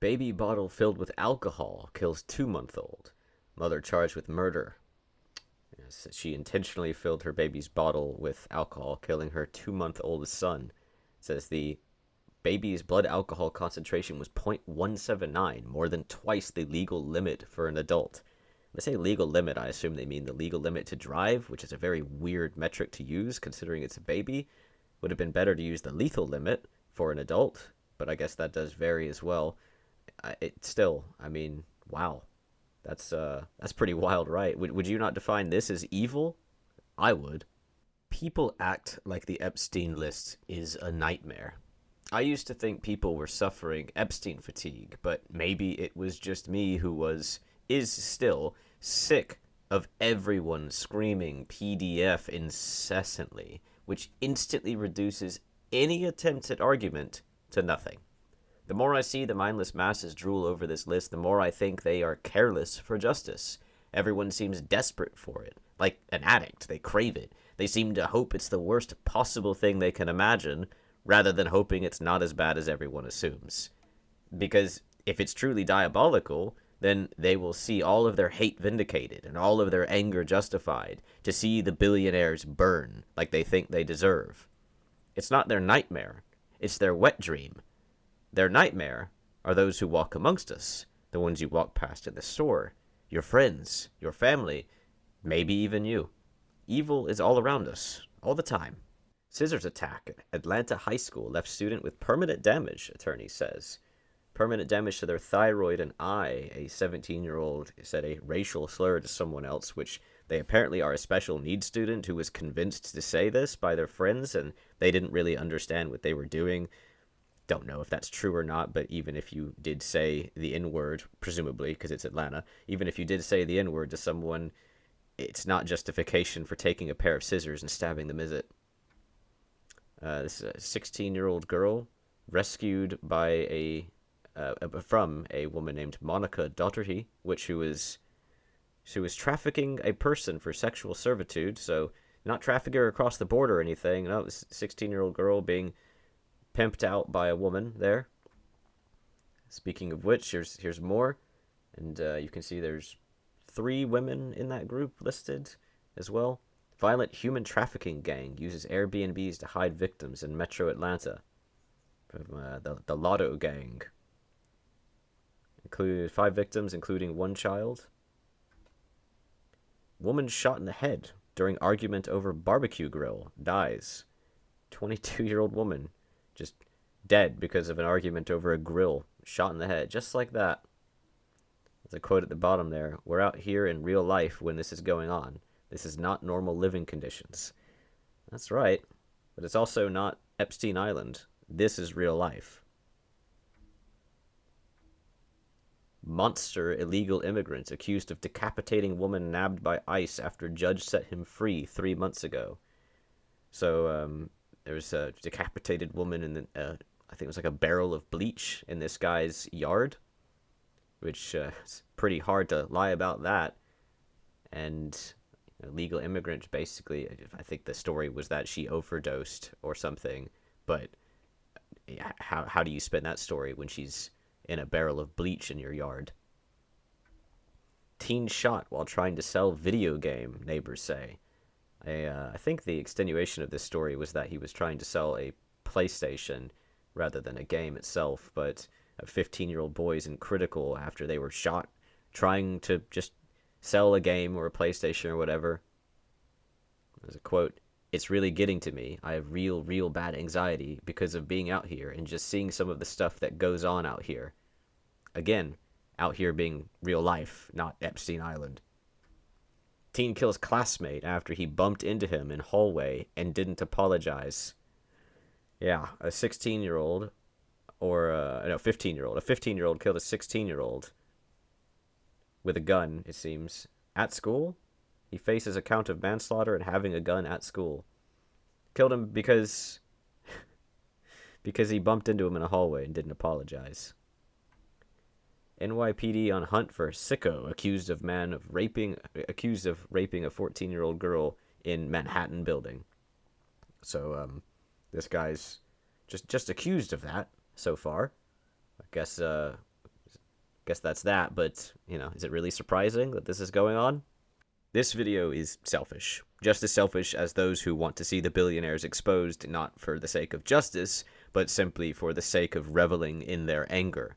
Baby bottle filled with alcohol kills 2-month-old. Mother charged with murder. Yes, she intentionally filled her baby's bottle with alcohol, killing her 2-month-old son. It says the baby's blood alcohol concentration was 0.179, more than twice the legal limit for an adult. When they say legal limit, I assume they mean the legal limit to drive, which is a very weird metric to use considering it's a baby. Would have been better to use the lethal limit for an adult, but I guess that does vary as well. It still, I mean, wow, that's pretty wild, right? Would you not define this as evil? I would. People act like the Epstein list is a nightmare. I used to think people were suffering Epstein fatigue, but maybe it was just me who is still sick of everyone screaming PDF incessantly, which instantly reduces any attempt at argument to nothing. The more I see the mindless masses drool over this list, the more I think they are careless for justice. Everyone seems desperate for it, like an addict. They crave it. They seem to hope it's the worst possible thing they can imagine, rather than hoping it's not as bad as everyone assumes. Because if it's truly diabolical, then they will see all of their hate vindicated and all of their anger justified to see the billionaires burn like they think they deserve. It's not their nightmare, it's their wet dream. Their nightmare are those who walk amongst us, the ones you walk past in the store, your friends, your family, maybe even you. Evil is all around us, all the time. Scissors attack at Atlanta high school left student with permanent damage, attorney says. Permanent damage to their thyroid and eye. A 17-year-old said a racial slur to someone else, which they apparently are a special needs student who was convinced to say this by their friends, and they didn't really understand what they were doing. Don't know if that's true or not, but even if you did say the N-word, presumably, because it's Atlanta, even if you did say the N-word to someone, it's not justification for taking a pair of scissors and stabbing them, is it? This is a 16-year-old girl rescued by from a woman named Monica Daugherty, which she was trafficking a person for sexual servitude. So not trafficking her across the border or anything. No, this 16-year-old girl being pimped out by a woman there. Speaking of which, here's more, and you can see there's 3 women in that group listed as well. Violent human trafficking gang uses Airbnbs to hide victims in Metro Atlanta. From the Lotto gang. Included 5 victims, including 1 child. Woman shot in the head during argument over barbecue grill. Dies. 22-year-old woman just dead because of an argument over a grill. Shot in the head. Just like that. There's a quote at the bottom there. We're out here in real life when this is going on. This is not normal living conditions. That's right. But it's also not Epstein Island. This is real life. Monster illegal immigrant accused of decapitating woman nabbed by ICE after judge set him free 3 months ago. So there was a decapitated woman in I think it was like a barrel of bleach in this guy's yard, which is pretty hard to lie about that. And illegal immigrant, basically, I think the story was that she overdosed or something. But how do you spin that story when she's in a barrel of bleach in your yard? Teen shot while trying to sell video game, neighbors say. I think the extenuation of this story was that he was trying to sell a PlayStation rather than a game itself, but 15-year-old boys in critical after they were shot trying to just sell a game or a PlayStation or whatever. There's a quote, "It's really getting to me. I have real bad anxiety because of being out here and just seeing some of the stuff that goes on out here." Again, out here being real life, not Epstein Island. Teen kills classmate after he bumped into him in hallway and didn't apologize. Yeah, a 16-year-old, or no, 15-year-old. A 15-year-old killed a 16-year-old with a gun, it seems, at school. He faces a count of manslaughter and having a gun at school. Killed him because he bumped into him in a hallway and didn't apologize. NYPD on hunt for sicko accused of raping a 14-year-old girl in Manhattan building. So this guy's just accused of that so far. I guess guess that's that, but, is it really surprising that this is going on? This video is selfish. Just as selfish as those who want to see the billionaires exposed not for the sake of justice, but simply for the sake of reveling in their anger.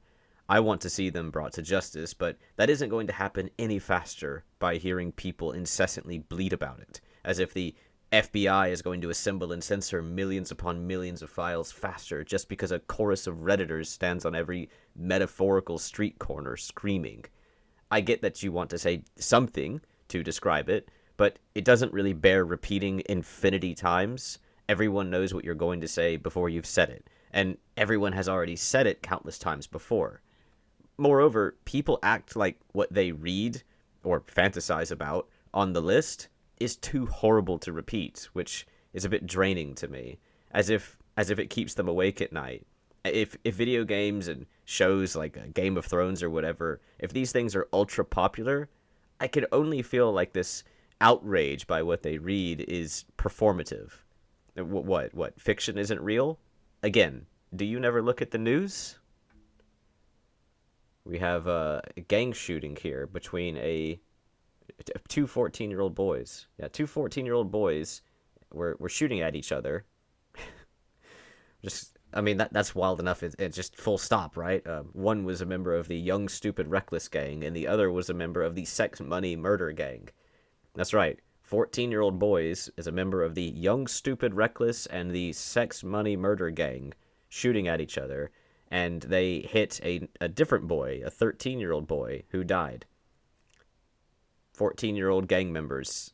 I want to see them brought to justice, but that isn't going to happen any faster by hearing people incessantly bleat about it, as if the FBI is going to assemble and censor millions upon millions of files faster just because a chorus of Redditors stands on every metaphorical street corner screaming. I get that you want to say something to describe it, but it doesn't really bear repeating infinity times. Everyone knows what you're going to say before you've said it, and everyone has already said it countless times before. Moreover, people act like what they read or fantasize about on the list is too horrible to repeat, which is a bit draining to me, as if it keeps them awake at night. If video games and shows like Game of Thrones or whatever, if these things are ultra popular, I can only feel like this outrage by what they read is performative. What? Fiction isn't real? Again, do you never look at the news? We have a gang shooting here between two 14-year-old boys. Yeah, two 14-year-old boys were shooting at each other. I mean, that's wild enough. It's just full stop, right? One was a member of the Young, Stupid, Reckless gang, and the other was a member of the Sex, Money, Murder gang. That's right. 14-year-old boys is a member of the Young, Stupid, Reckless, and the Sex, Money, Murder gang shooting at each other, and they hit a different boy, a 13-year-old boy, who died. 14-year-old gang members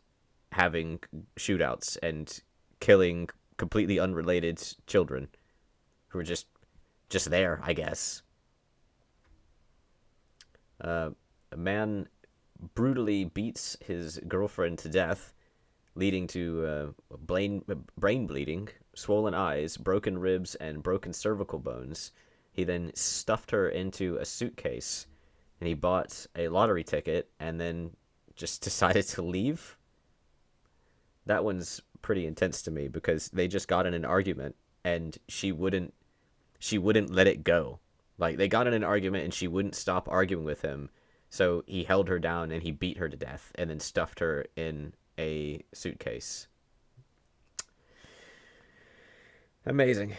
having shootouts and killing completely unrelated children who were just there, I guess. A man brutally beats his girlfriend to death, leading to brain bleeding, swollen eyes, broken ribs, and broken cervical bones. He then stuffed her into a suitcase, and he bought a lottery ticket, and then just decided to leave. That one's pretty intense to me because they just got in an argument, and she wouldn't let it go. Like, they got in an argument and she wouldn't stop arguing with him. So he held her down and he beat her to death and then stuffed her in a suitcase. Amazing.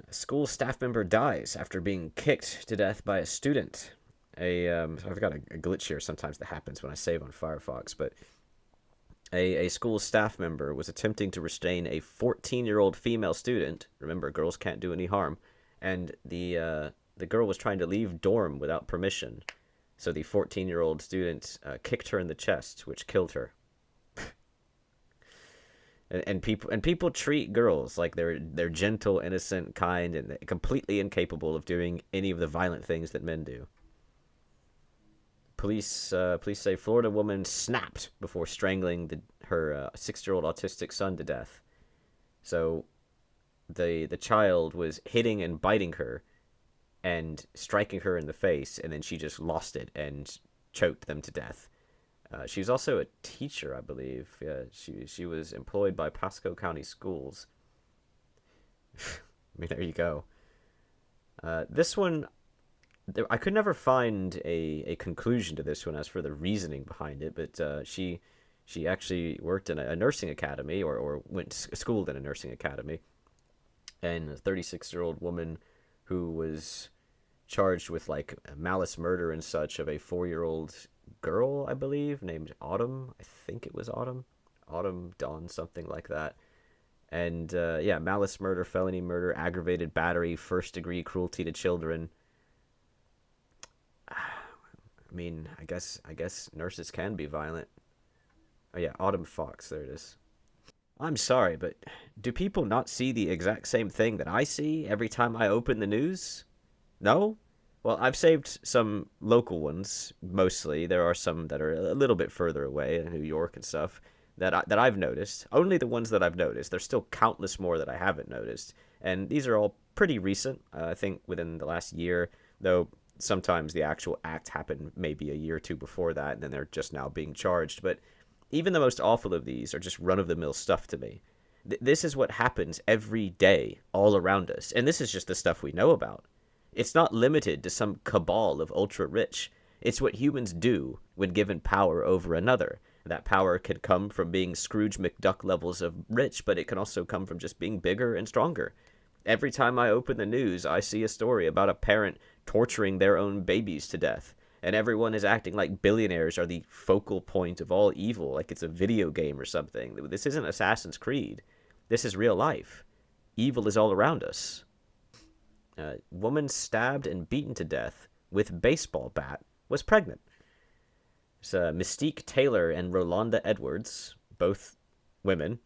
A school staff member dies after being kicked to death by a student. I've got a glitch here sometimes that happens when I save on Firefox, but a school staff member was attempting to restrain a 14-year-old female student. Remember, girls can't do any harm. And the girl was trying to leave dorm without permission. So the 14-year-old student kicked her in the chest, which killed her. and people treat girls like they're gentle, innocent, kind, and completely incapable of doing any of the violent things that men do. Police say Florida woman snapped before strangling her 6-year-old autistic son to death. So the child was hitting and biting her and striking her in the face, and then she just lost it and choked them to death. She was also a teacher, I believe. Yeah, she was employed by Pasco County Schools. I mean, there you go. This one, I could never find a conclusion to this one as for the reasoning behind it, but she actually worked in a nursing academy or went to schooled in a nursing academy, and a 36-year-old woman who was charged with like malice murder and such of a 4-year-old girl, I believe, named Autumn. I think it was Autumn Dawn, something like that. And yeah, malice murder, felony murder, aggravated battery, first-degree cruelty to children. I mean, I guess nurses can be violent. Oh yeah, Autumn Fox, there it is. I'm sorry, but do people not see the exact same thing that I see every time I open the news? No? Well, I've saved some local ones, mostly. There are some that are a little bit further away in New York and stuff that I've noticed. Only the ones that I've noticed. There's still countless more that I haven't noticed. And these are all pretty recent, I think within the last year, though sometimes the actual act happened maybe a year or two before that, and then they're just now being charged. But even the most awful of these are just run-of-the-mill stuff to me. This is what happens every day all around us, and this is just the stuff we know about. It's not limited to some cabal of ultra rich. It's what humans do when given power over another. That power can come from being Scrooge McDuck levels of rich, but it can also come from just being bigger and stronger. Every time I open the news, I see a story about a parent torturing their own babies to death. And everyone is acting like billionaires are the focal point of all evil, like it's a video game or something. This isn't Assassin's Creed. This is real life. Evil is all around us. Woman stabbed and beaten to death with baseball bat was pregnant. It's Mystique Taylor and Rolanda Edwards, both women,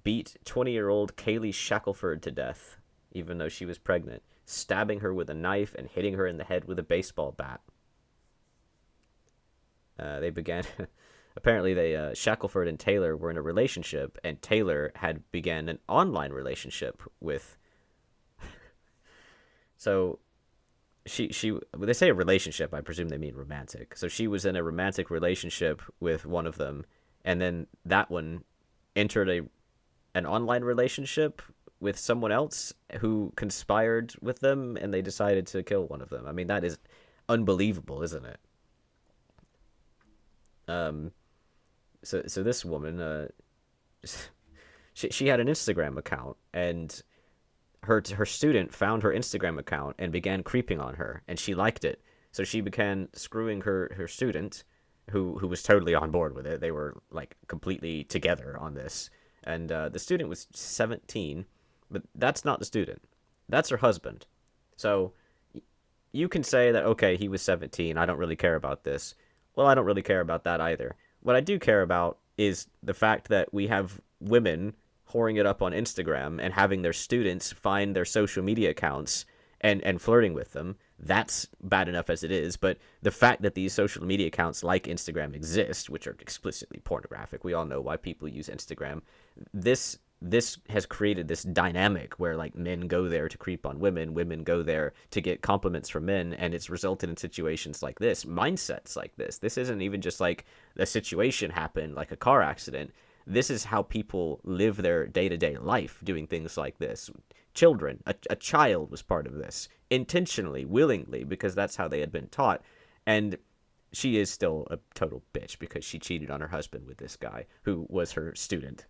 beat 20-year-old Kaylee Shackelford to death, even though she was pregnant, stabbing her with a knife and hitting her in the head with a baseball bat. They began... Apparently, Shackelford and Taylor were in a relationship, and Taylor had began an online relationship with... So they say a relationship, I presume they mean romantic. So she was in a romantic relationship with one of them, and then that one entered an online relationship with someone else who conspired with them, and they decided to kill one of them. I mean, that is unbelievable, isn't it? So this woman, she had an Instagram account, and her student found her Instagram account and began creeping on her, and she liked it. So she began screwing her student, who was totally on board with it. They were like completely together on this. And the student was 17, but that's not the student. That's her husband. So you can say that, okay, he was 17. I don't really care about this. Well, I don't really care about that either. What I do care about is the fact that we have women whoring it up on Instagram and having their students find their social media accounts and flirting with them. That's bad enough as it is, but the fact that these social media accounts like Instagram exist, which are explicitly pornographic, we all know why people use Instagram. This has created this dynamic where like men go there to creep on women, women go there to get compliments from men, and it's resulted in situations like this, mindsets like this. This isn't even just like a situation happened, like a car accident. This is how people live their day-to-day life, doing things like this. Children, a child was part of this, intentionally, willingly, because that's how they had been taught. And she is still a total bitch because she cheated on her husband with this guy who was her student.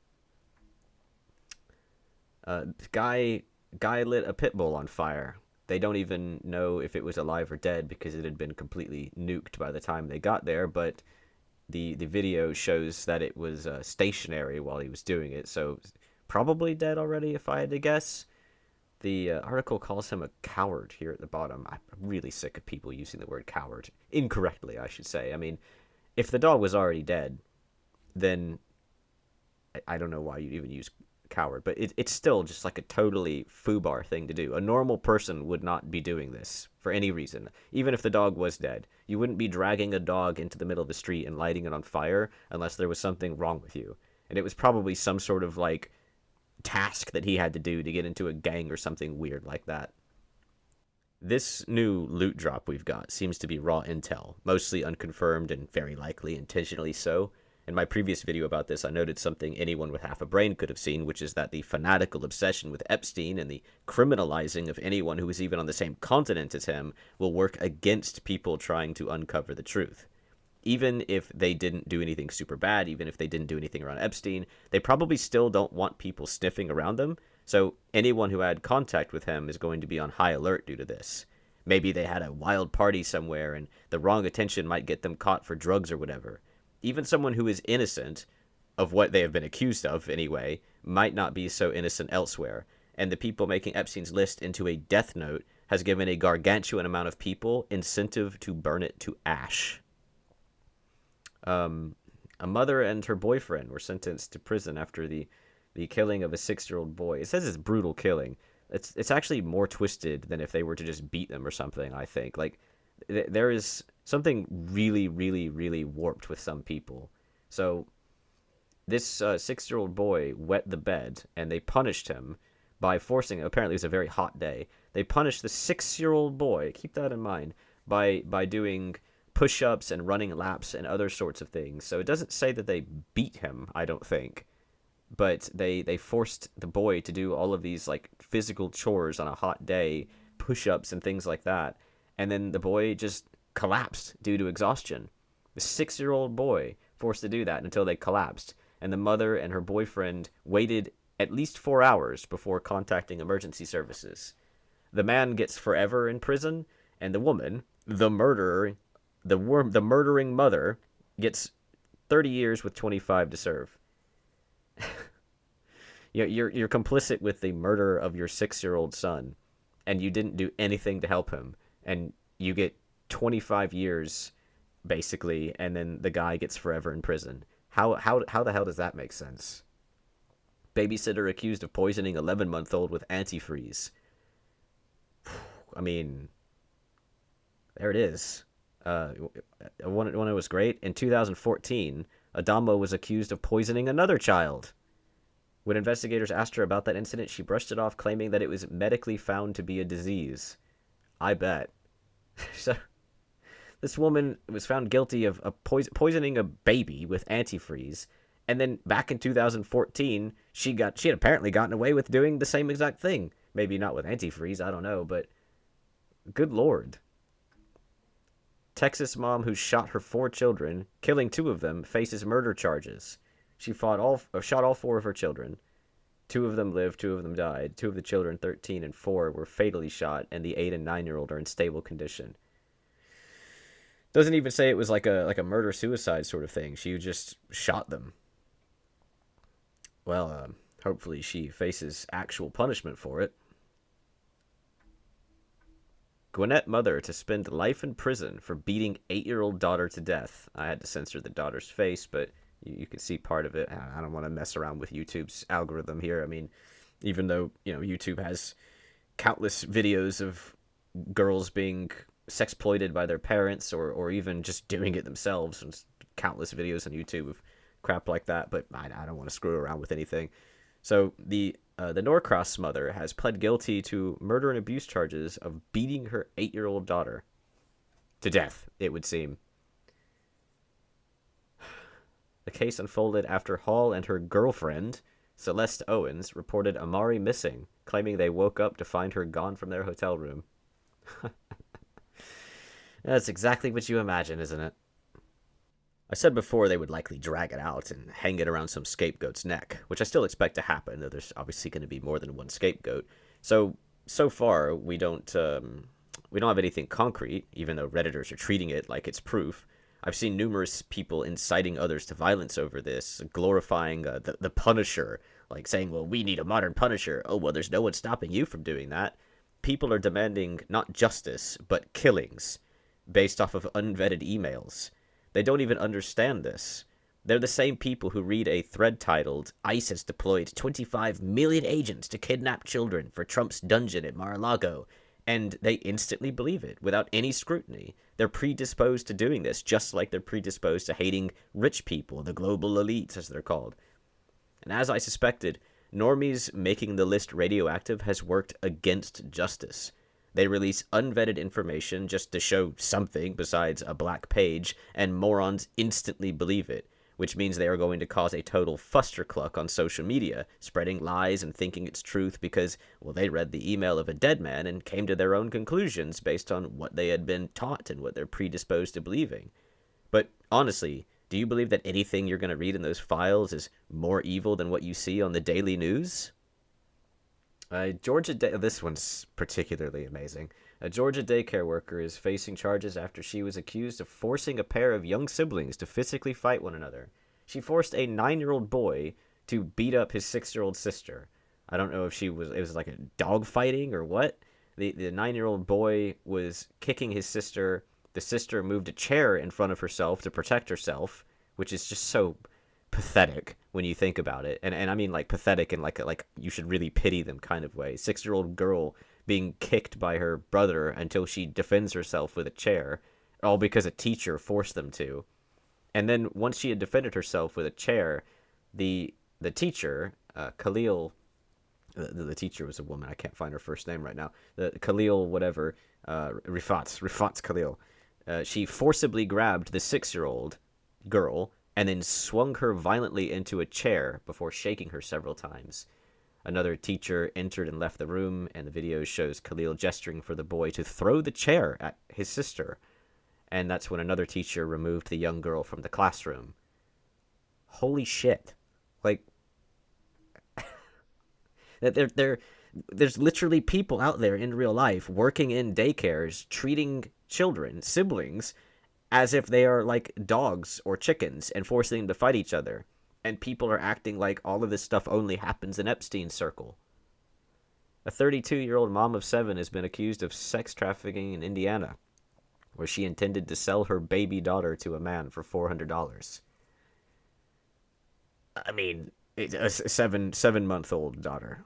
Guy lit a pit bull on fire. They don't even know if it was alive or dead because it had been completely nuked by the time they got there, but the video shows that it was stationary while he was doing it, so probably dead already if I had to guess. The article calls him a coward here at the bottom. I'm really sick of people using the word coward. Incorrectly, I should say. I mean, if the dog was already dead, then I don't know why you'd even use coward, but it's still just like a totally foobar thing to do. A normal person would not be doing this for any reason. Even if the dog was dead, you wouldn't be dragging a dog into the middle of the street and lighting it on fire unless there was something wrong with you. And it was probably some sort of like task that he had to do to get into a gang or something weird like that. This new loot drop we've got seems to be raw intel, mostly unconfirmed and very likely intentionally so. In my previous video about this, I noted something anyone with half a brain could have seen, which is that the fanatical obsession with Epstein and the criminalizing of anyone who is even on the same continent as him will work against people trying to uncover the truth. Even if they didn't do anything super bad, even if they didn't do anything around Epstein, they probably still don't want people sniffing around them, so anyone who had contact with him is going to be on high alert due to this. Maybe they had a wild party somewhere and the wrong attention might get them caught for drugs or whatever. Even someone who is innocent of what they have been accused of, anyway, might not be so innocent elsewhere. And the people making Epstein's list into a death note has given a gargantuan amount of people incentive to burn it to ash. A mother and her boyfriend were sentenced to prison after the killing of a 6-year-old boy. It says it's brutal killing. It's actually more twisted than if they were to just beat them or something, I think. Like, there is something really, really, really warped with some people. So this 6-year-old boy wet the bed, and they punished him by forcing, apparently it was a very hot day, they punished the 6-year-old boy, keep that in mind, by doing push-ups and running laps and other sorts of things. So it doesn't say that they beat him, I don't think, but they forced the boy to do all of these like physical chores on a hot day push-ups and things like that. And then the boy just collapsed due to exhaustion. The 6-year-old boy forced to do that until they collapsed. And the mother and her boyfriend waited at least 4 hours before contacting emergency services. The man gets forever in prison, and the woman, the murderer, the murdering mother, gets 30 years with 25 to serve. You're complicit with the murder of your 6-year-old son, and you didn't do anything to help him, and you get 25 years basically, and then the guy gets forever in prison. How the hell does that make sense? Babysitter accused of poisoning 11-month-old with antifreeze. I mean, there it is. One it was great. In 2014, Adamo was accused of poisoning another child. When investigators asked her about that incident, she brushed it off, claiming that it was medically found to be a disease. I bet. So, this woman was found guilty of poisoning a baby with antifreeze, and then back in 2014, she had apparently gotten away with doing the same exact thing. Maybe not with antifreeze, I don't know, but good lord. Texas mom who shot her 4 children, killing 2 of them, faces murder charges. She shot all 4 of her children. 2 of them lived, 2 of them died. 2 of the children, 13 and 4, were fatally shot, and the 8 and 9-year-old are in stable condition. Doesn't even say it was like a murder-suicide sort of thing. She just shot them. Well, hopefully she faces actual punishment for it. Gwinnett mother to spend life in prison for beating 8-year-old daughter to death. I had to censor the daughter's face, but you can see part of it. I don't want to mess around with YouTube's algorithm here. I mean, even though, YouTube has countless videos of girls being sexploited by their parents or even just doing it themselves. And countless videos on YouTube of crap like that, but I don't want to screw around with anything. So the Norcross mother has pled guilty to murder and abuse charges of beating her 8-year-old daughter to death, it would seem. The case unfolded after Hall and her girlfriend, Celeste Owens, reported Amari missing, claiming they woke up to find her gone from their hotel room. That's exactly what you imagine, isn't it? I said before they would likely drag it out and hang it around some scapegoat's neck, which I still expect to happen, though there's obviously going to be more than one scapegoat. So far, we don't have anything concrete, even though Redditors are treating it like it's proof. I've seen numerous people inciting others to violence over this, glorifying the Punisher, like saying, well, we need a modern Punisher. Oh, well, there's no one stopping you from doing that. People are demanding not justice, but killings, based off of unvetted emails. They don't even understand this. They're the same people who read a thread titled, ICE has deployed 25 million agents to kidnap children for Trump's dungeon at Mar-a-Lago, and they instantly believe it without any scrutiny. They're predisposed to doing this, just like they're predisposed to hating rich people, the global elites, as they're called. And as I suspected, normies making the list radioactive has worked against justice. They release unvetted information just to show something besides a black page, and morons instantly believe it, which means they are going to cause a total fustercluck on social media, spreading lies and thinking it's truth because, well, they read the email of a dead man and came to their own conclusions based on what they had been taught and what they're predisposed to believing. But honestly, do you believe that anything you're going to read in those files is more evil than what you see on the daily news? This one's particularly amazing. A Georgia daycare worker is facing charges after she was accused of forcing a pair of young siblings to physically fight one another. She forced a 9-year-old boy to beat up his 6-year-old sister. I don't know if it was like a dog fighting or what. The 9-year-old boy was kicking his sister. The sister moved a chair in front of herself to protect herself, which is just so pathetic when you think about it. And I mean like pathetic in like you should really pity them kind of way. 6-year-old girl being kicked by her brother until she defends herself with a chair, all because a teacher forced them to. And then once she had defended herself with a chair, the teacher, Khalil, the teacher was a woman. I can't find her first name right now. The Khalil, whatever, Rifat's Khalil. She forcibly grabbed the 6-year-old girl and then swung her violently into a chair before shaking her several times. Another teacher entered and left the room, and the video shows Khalil gesturing for the boy to throw the chair at his sister. And that's when another teacher removed the young girl from the classroom. Holy shit. Like, there's literally people out there in real life working in daycares, treating children, siblings, as if they are like dogs or chickens and forcing them to fight each other. And people are acting like all of this stuff only happens in Epstein's circle. A 32-year-old mom of 7 has been accused of sex trafficking in Indiana, where she intended to sell her baby daughter to a man for $400. I mean, a 7-month-old daughter.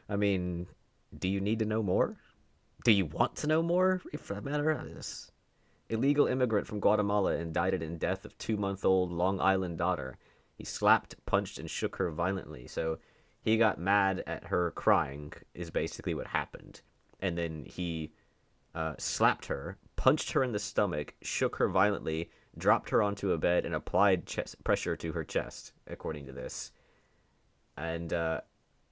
I mean, do you need to know more? Do you want to know more, for that matter? This illegal immigrant from Guatemala indicted in death of 2-month-old Long Island daughter. He slapped, punched, and shook her violently. So he got mad at her crying, is basically what happened. And then he slapped her, punched her in the stomach, shook her violently, dropped her onto a bed, and applied pressure to her chest, according to this. And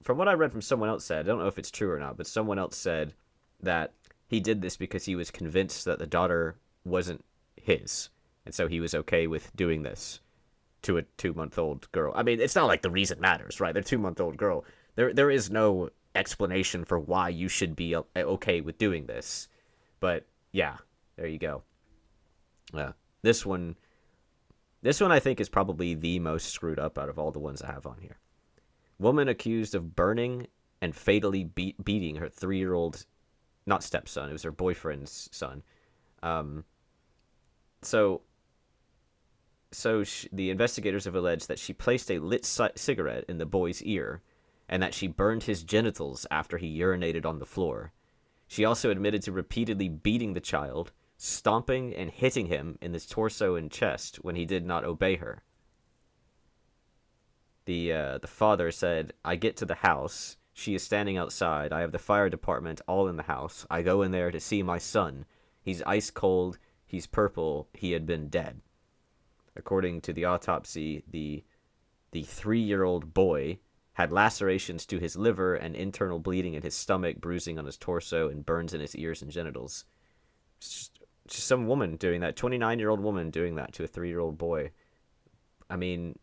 from what I read from someone else said, I don't know if it's true or not, but someone else said that he did this because he was convinced that the daughter wasn't his. And so he was okay with doing this to a 2-month-old girl. I mean, it's not like the reason matters, right? They're 2-month-old girl. There is no explanation for why you should be okay with doing this. But yeah, there you go. This one I think is probably the most screwed up out of all the ones I have on here. Woman accused of burning and fatally beating her 3-year-old, not stepson, it was her boyfriend's son. The investigators have alleged that she placed a lit cigarette in the boy's ear and that she burned his genitals after he urinated on the floor. She also admitted to repeatedly beating the child, stomping and hitting him in his torso and chest when he did not obey her. The father said, "I get to the house. She is standing outside. I have the fire department all in the house. I go in there to see my son. He's ice cold. He's purple. He had been dead." According to the autopsy, the 3-year-old boy had lacerations to his liver and internal bleeding in his stomach, bruising on his torso, and burns in his ears and genitals. It's just some woman doing that, 29-year-old woman doing that to a 3-year-old boy. I mean,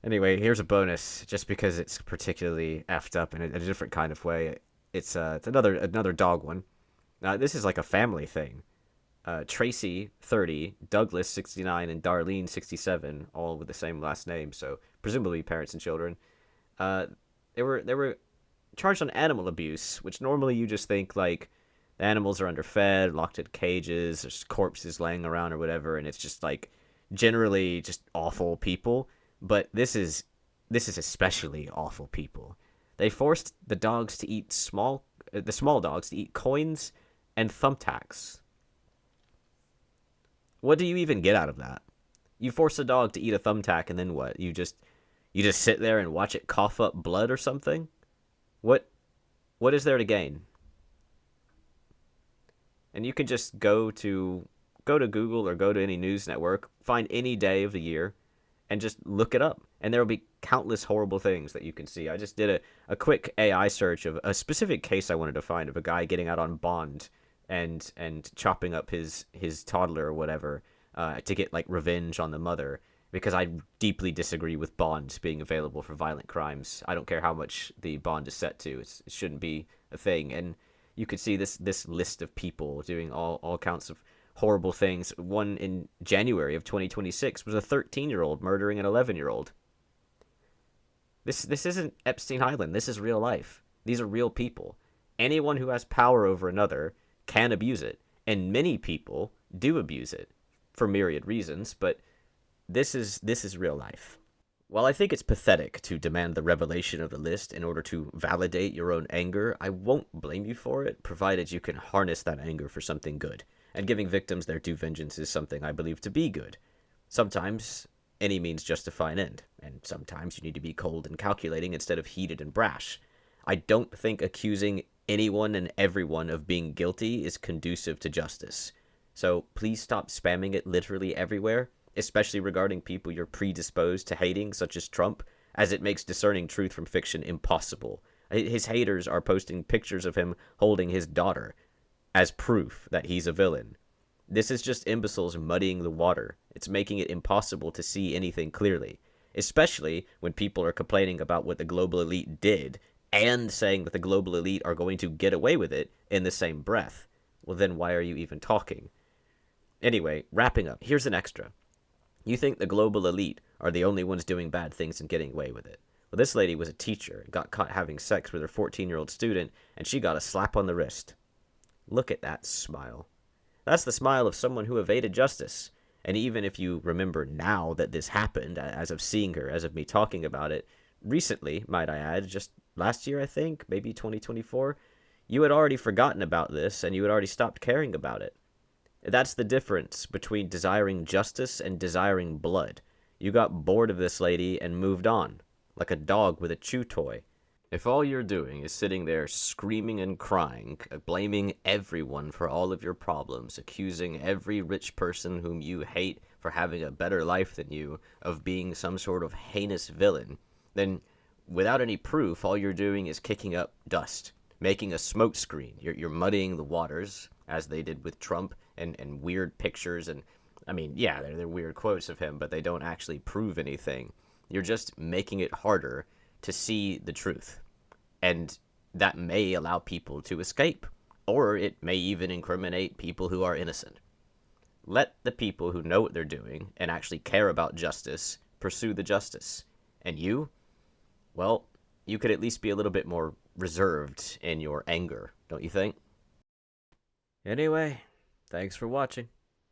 anyway, here's a bonus, just because it's particularly effed up in a different kind of way. It's another dog one. This is like a family thing. Tracy, 30, Douglas, 69, and Darlene, 67, all with the same last name, so presumably parents and children. They were charged on animal abuse, which normally you just think like the animals are underfed, locked in cages, there's corpses laying around or whatever, and it's just like generally just awful people. But this is especially awful people. They forced the small dogs to eat coins and thumbtacks. What do you even get out of that? You force a dog to eat a thumbtack, and then what? You just sit there and watch it cough up blood or something? What is there to gain? And you can just go to Google or go to any news network, find any day of the year, and just look it up. And there will be countless horrible things that you can see. I just did a quick AI search of a specific case I wanted to find of a guy getting out on bond and chopping up his toddler or whatever to get like revenge on the mother, because I deeply disagree with bond being available for violent crimes. I don't care how much the bond is set to. It shouldn't be a thing. And you could see this list of people doing all counts of horrible things. One in January of 2026 was a 13-year-old murdering an 11-year-old. This isn't Epstein Island. This is real life. These are real people. Anyone who has power over another can abuse it, and many people do abuse it for myriad reasons, but this is real life. While I think it's pathetic to demand the revelation of the list in order to validate your own anger, I won't blame you for it, provided you can harness that anger for something good. And giving victims their due vengeance is something I believe to be good. Sometimes any means justify an end, and sometimes you need to be cold and calculating instead of heated and brash. I don't think accusing anyone and everyone of being guilty is conducive to justice. So please stop spamming it literally everywhere, especially regarding people you're predisposed to hating, such as Trump, as it makes discerning truth from fiction impossible. His haters are posting pictures of him holding his daughter as proof that he's a villain. This is just imbeciles muddying the water. It's making it impossible to see anything clearly, especially when people are complaining about what the global elite did and saying that the global elite are going to get away with it in the same breath. Well, then why are you even talking? Anyway, wrapping up, here's an extra. You think the global elite are the only ones doing bad things and getting away with it. Well, this lady was a teacher and got caught having sex with her 14-year-old student, and she got a slap on the wrist. Look at that smile. That's the smile of someone who evaded justice. And even if you remember now that this happened, as of seeing her, as of me talking about it, recently, might I add, just last year, I think, maybe 2024, you had already forgotten about this and you had already stopped caring about it. That's the difference between desiring justice and desiring blood. You got bored of this lady and moved on, like a dog with a chew toy. If all you're doing is sitting there screaming and crying, blaming everyone for all of your problems, accusing every rich person whom you hate for having a better life than you of being some sort of heinous villain, then without any proof, all you're doing is kicking up dust, making a smoke screen. You're muddying the waters, as they did with Trump, and weird pictures. And, I mean, yeah, they're weird quotes of him, but they don't actually prove anything. You're just making it harder to see the truth. And that may allow people to escape, or it may even incriminate people who are innocent. Let the people who know what they're doing and actually care about justice pursue the justice. And you, well, you could at least be a little bit more reserved in your anger, don't you think? Anyway, thanks for watching.